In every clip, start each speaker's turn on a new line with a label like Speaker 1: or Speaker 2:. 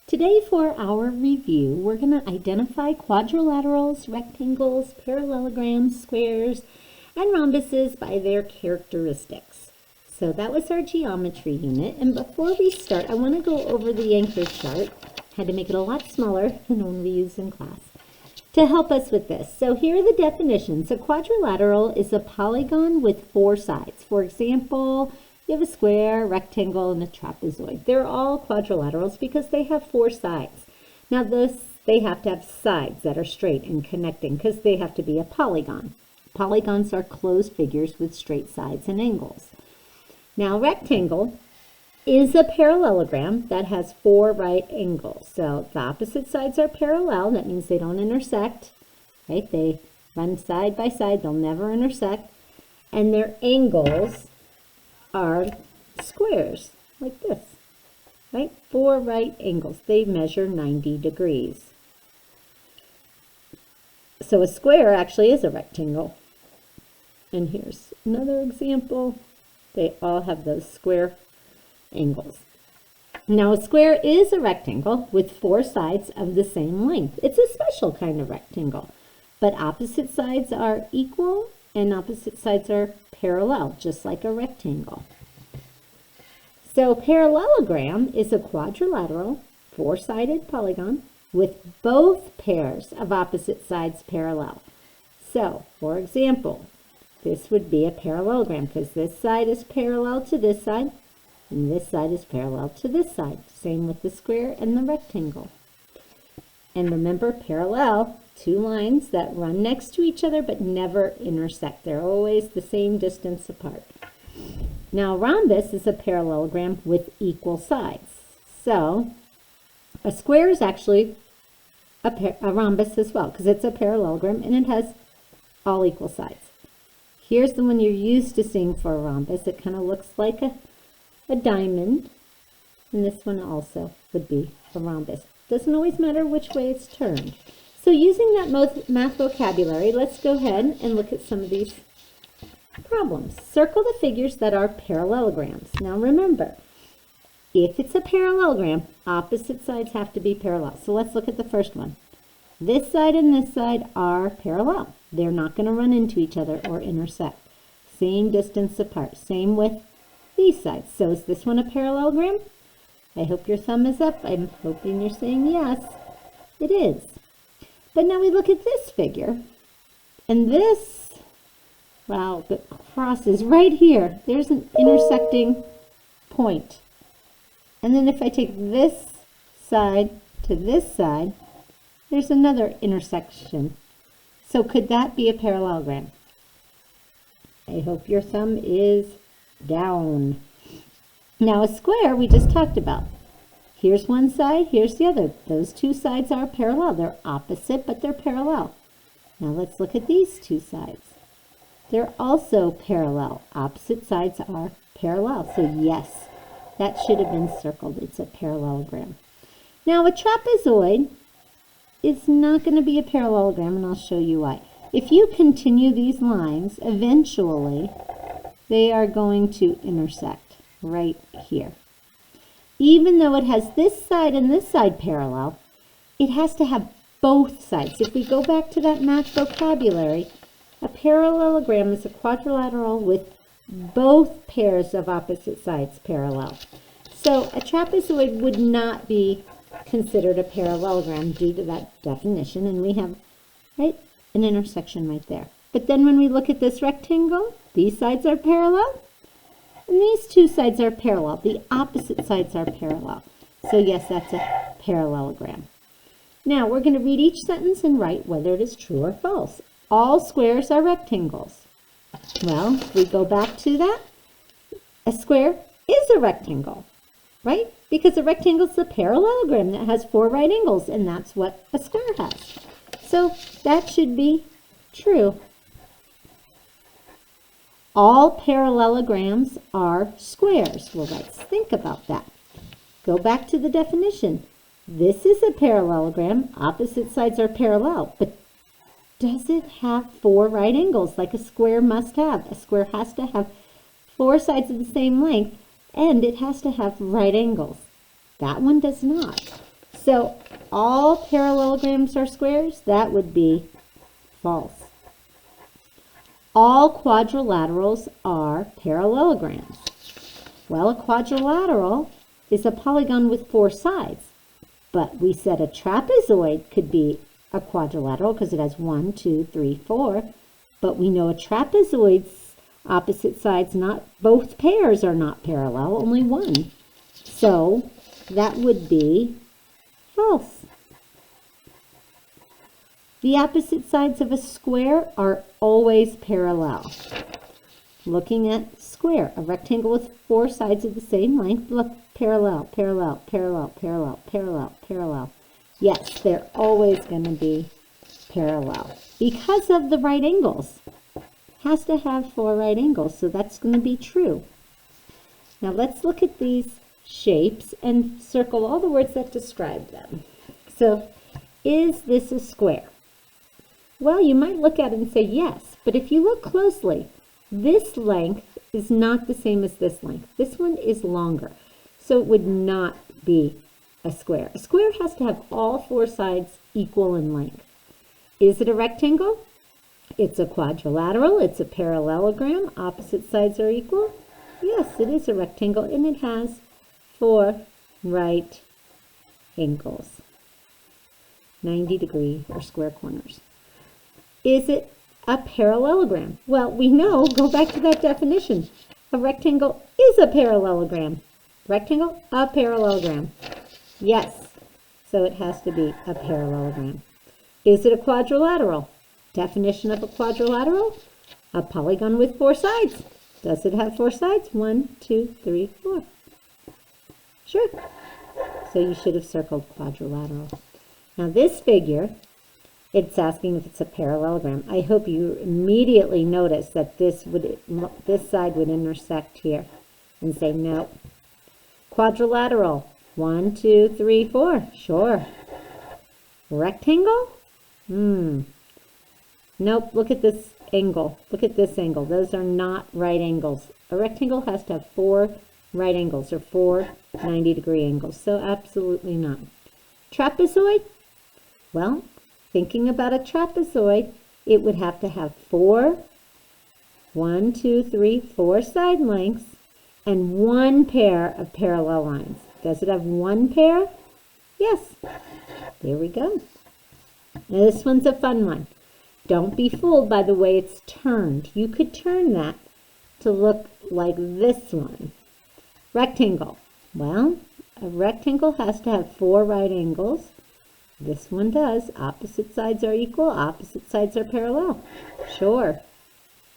Speaker 1: Today for our review, we're going to identify quadrilaterals, rectangles, parallelograms, squares, and rhombuses by their characteristics. So that was our geometry unit. And before we start, I want to go over the anchor chart. Had to make it a lot smaller than the one we use in class to help us with this. So here are the definitions. A quadrilateral is a polygon with four sides. For example, you have a square, rectangle, and a trapezoid. They're all quadrilaterals because they have four sides. Now they have to have sides that are straight and connecting because they have to be a polygon. Polygons are closed figures with straight sides and angles. Now rectangle is a parallelogram that has four right angles. So the opposite sides are parallel. That means they don't intersect, right? They run side by side. They'll never intersect. And their angles are squares like this, right? Four right angles. They measure 90 degrees. So a square actually is a rectangle. And here's another example. They all have those square angles. Now a square is a rectangle with four sides of the same length. It's a special kind of rectangle, but opposite sides are equal and opposite sides are parallel, just like a rectangle. So parallelogram is a quadrilateral, four-sided polygon with both pairs of opposite sides parallel. So, for example, this would be a parallelogram because this side is parallel to this side and this side is parallel to this side. Same with the square and the rectangle. And remember, parallel, two lines that run next to each other but never intersect. They're always the same distance apart. Now, a rhombus is a parallelogram with equal sides. So, a square is actually a rhombus as well because it's a parallelogram and it has all equal sides. Here's the one you're used to seeing for a rhombus. It kind of looks like a diamond. And this one also would be a rhombus. Doesn't always matter which way it's turned. So using that math vocabulary, let's go ahead and look at some of these problems. Circle the figures that are parallelograms. Now remember, if it's a parallelogram, opposite sides have to be parallel. So let's look at the first one. This side and this side are parallel. They're not going to run into each other or intersect. Same distance apart. Same with these sides. So is this one a parallelogram? I hope your thumb is up. I'm hoping you're saying yes. It is. But now we look at this figure. And this, wow, the cross is right here. There's an intersecting point. And then if I take this side to this side, there's another intersection. So could that be a parallelogram? I hope your thumb is down. Now a square we just talked about. Here's one side, here's the other. Those two sides are parallel. They're opposite, but they're parallel. Now let's look at these two sides. They're also parallel. Opposite sides are parallel. So yes, that should have been circled. It's a parallelogram. Now a trapezoid is not going to be a parallelogram, and I'll show you why. If you continue these lines, eventually they are going to intersect right here. Even though it has this side and this side parallel, it has to have both sides. If we go back to that math vocabulary, a parallelogram is a quadrilateral with both pairs of opposite sides parallel. So a trapezoid would not be considered a parallelogram due to that definition, and we have right an intersection right there. But then when we look at this rectangle, these sides are parallel and these two sides are parallel. The opposite sides are parallel. So yes, that's a parallelogram. Now we're going to read each sentence and write whether it is true or false. All squares are rectangles. Well, if we go back to that, a square is a rectangle, right? Because a rectangle is a parallelogram that has four right angles, and that's what a square has. So that should be true. All parallelograms are squares. Well, let's think about that. Go back to the definition. This is a parallelogram. Opposite sides are parallel, but does it have four right angles like a square must have? A square has to have four sides of the same length, and it has to have right angles. That one does not. So all parallelograms are squares? That would be false. All quadrilaterals are parallelograms. Well, a quadrilateral is a polygon with 4 sides. But we said a trapezoid could be a quadrilateral because it has 1, 2, 3, 4. But we know a trapezoid's opposite sides, both pairs are not parallel, only one. So that would be false. The opposite sides of a square are always parallel. Looking at square, a rectangle with 4 sides of the same length, look, parallel, parallel, parallel, parallel, parallel, parallel. Yes, they're always going to be parallel because of the right angles. Has to have 4 right angles, so that's going to be true. Now let's look at these shapes and circle all the words that describe them. So, is this a square? Well, you might look at it and say yes, but if you look closely, this length is not the same as this length. This one is longer, so it would not be a square. A square has to have all 4 sides equal in length. Is it a rectangle? It's a quadrilateral. It's a parallelogram. Opposite sides are equal. Yes, it is a rectangle, and it has 4 right angles, 90-degree or square corners. Is it a parallelogram? Well, we know, go back to that definition. A rectangle is a parallelogram. Rectangle, a parallelogram. Yes, so it has to be a parallelogram. Is it a quadrilateral? Definition of a quadrilateral? A polygon with 4 sides. Does it have 4 sides? 1, 2, 3, 4. Sure. So you should have circled quadrilateral. Now this figure, it's asking if it's a parallelogram. I hope you immediately notice that this side would intersect here and say no. Quadrilateral. 1, 2, 3, 4. Sure. Rectangle? Nope. Look at this angle. Look at this angle. Those are not right angles. A rectangle has to have 4 right angles or 4 90-degree angles. So absolutely not. Trapezoid? Well, thinking about a trapezoid, it would have to have 4, 1, 2, 3, 4 side lengths and 1 pair of parallel lines. Does it have 1 pair? Yes. There we go. Now this one's a fun one. Don't be fooled by the way it's turned. You could turn that to look like this one. Rectangle. Well, a rectangle has to have 4 right angles. This one does. Opposite sides are equal. Opposite sides are parallel. Sure.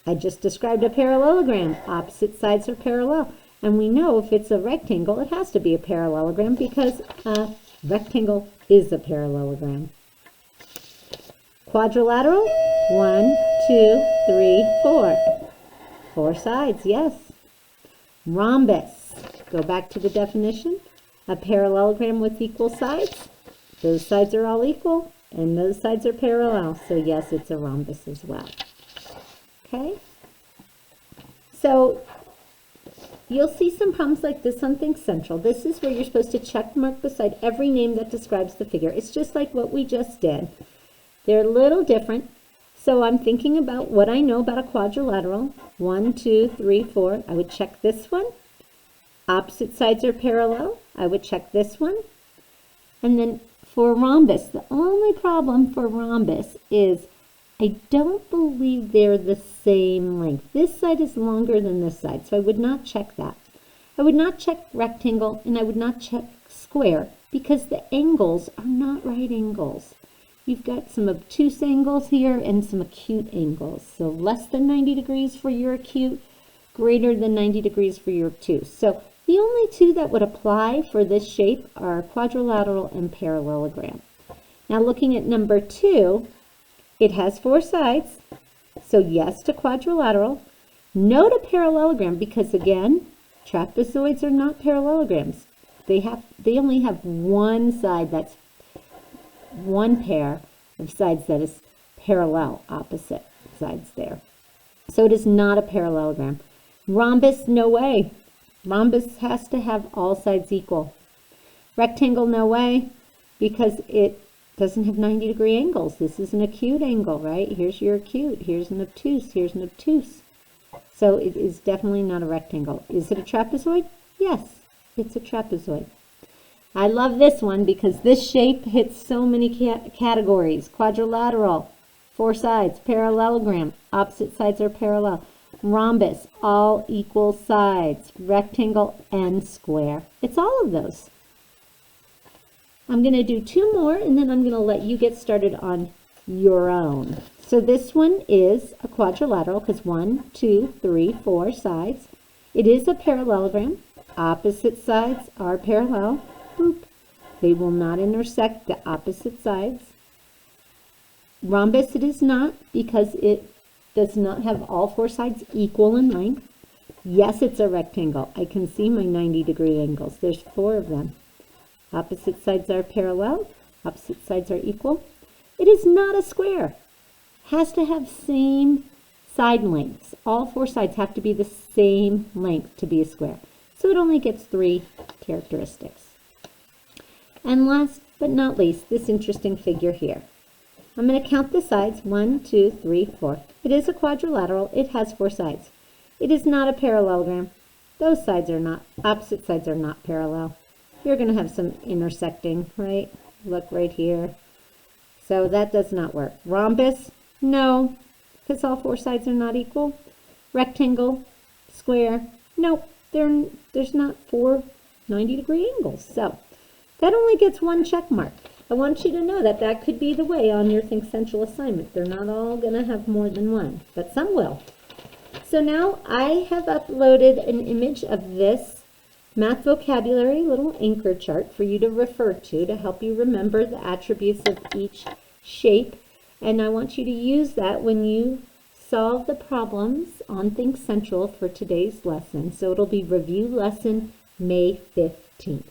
Speaker 1: I just described a parallelogram. Opposite sides are parallel. And we know if it's a rectangle, it has to be a parallelogram because a rectangle is a parallelogram. Quadrilateral? 1, 2, 3, 4. 4 sides, yes. Rhombus. Go back to the definition. A parallelogram with equal sides. Those sides are all equal, and those sides are parallel. So yes, it's a rhombus as well. Okay? So you'll see some problems like this on Think Central. This is where you're supposed to check mark beside every name that describes the figure. It's just like what we just did. They're a little different. So I'm thinking about what I know about a quadrilateral. 1, 2, 3, 4. I would check this one. Opposite sides are parallel. I would check this one. And then for rhombus, the only problem for rhombus is I don't believe they're the same length. This side is longer than this side, so I would not check that. I would not check rectangle, and I would not check square because the angles are not right angles. You've got some obtuse angles here and some acute angles. So less than 90 degrees for your acute, greater than 90 degrees for your obtuse. So the only 2 that would apply for this shape are quadrilateral and parallelogram. Now looking at number 2, it has 4 sides. So yes to quadrilateral. No to parallelogram because again, trapezoids are not parallelograms. They only have 1 side that's 1 pair of sides that is parallel, opposite sides there. So it is not a parallelogram. Rhombus, no way. Rhombus has to have all sides equal. Rectangle, no way. because it doesn't have 90-degree angles. This is an acute angle, right? Here's your acute, here's an obtuse, here's an obtuse. So it is definitely not a rectangle. Is it a trapezoid? Yes, it's a trapezoid. I love this one because this shape hits so many categories. Quadrilateral, 4 sides, parallelogram, opposite sides are parallel. Rhombus, all equal sides, rectangle and square. It's all of those. I'm going to do 2 more and then I'm going to let you get started on your own. So this one is a quadrilateral because 1, 2, 3, 4 sides. It is a parallelogram. Opposite sides are parallel. Boop. They will not intersect the opposite sides. Rhombus it is not because it does not have all 4 sides equal in length. Yes, it's a rectangle. I can see my 90-degree angles. There's 4 of them. Opposite sides are parallel. Opposite sides are equal. It is not a square. Has to have same side lengths. All 4 sides have to be the same length to be a square. So it only gets 3 characteristics. And last but not least, this interesting figure here. I'm going to count the sides. 1, 2, 3, 4. It is a quadrilateral. It has 4 sides. It is not a parallelogram. Those sides are not, opposite sides are not parallel. You're going to have some intersecting, right? Look right here. So that does not work. Rhombus, no, because all 4 sides are not equal. Rectangle, square, nope, there's not 4 90-degree angles. So that only gets 1 check mark. I want you to know that that could be the way on your Think Central assignment. They're not all going to have more than 1, but some will. So now I have uploaded an image of this math vocabulary little anchor chart for you to refer to help you remember the attributes of each shape. And I want you to use that when you solve the problems on Think Central for today's lesson. So it'll be review lesson May 15th.